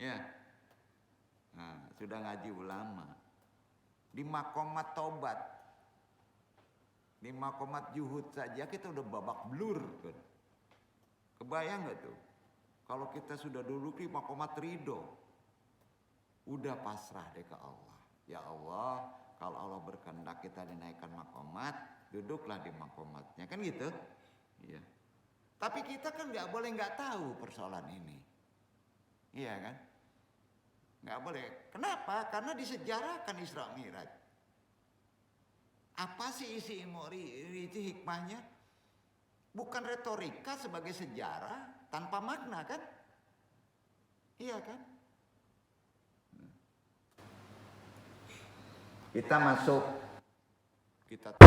Ya, nah, sudah ngaji ulama. Di makomat tobat, di makomat juhud saja kita udah babak blur kan. Kebayang nggak tuh? Kalau kita sudah dulu di makomat ridho, udah pasrah deh ke Allah. Ya Allah, kalau Allah berkehendak kita dinaikkan makomat, duduklah di makomatnya, kan gitu? Iya. Tapi kita kan nggak boleh nggak tahu persoalan ini, iya kan? Nggak boleh. Kenapa? Karena disejarahkan Isra Mi'raj. Apa sih isi hikmahnya? Bukan retorika sebagai sejarah tanpa makna kan? Iya kan? Kita masuk, kita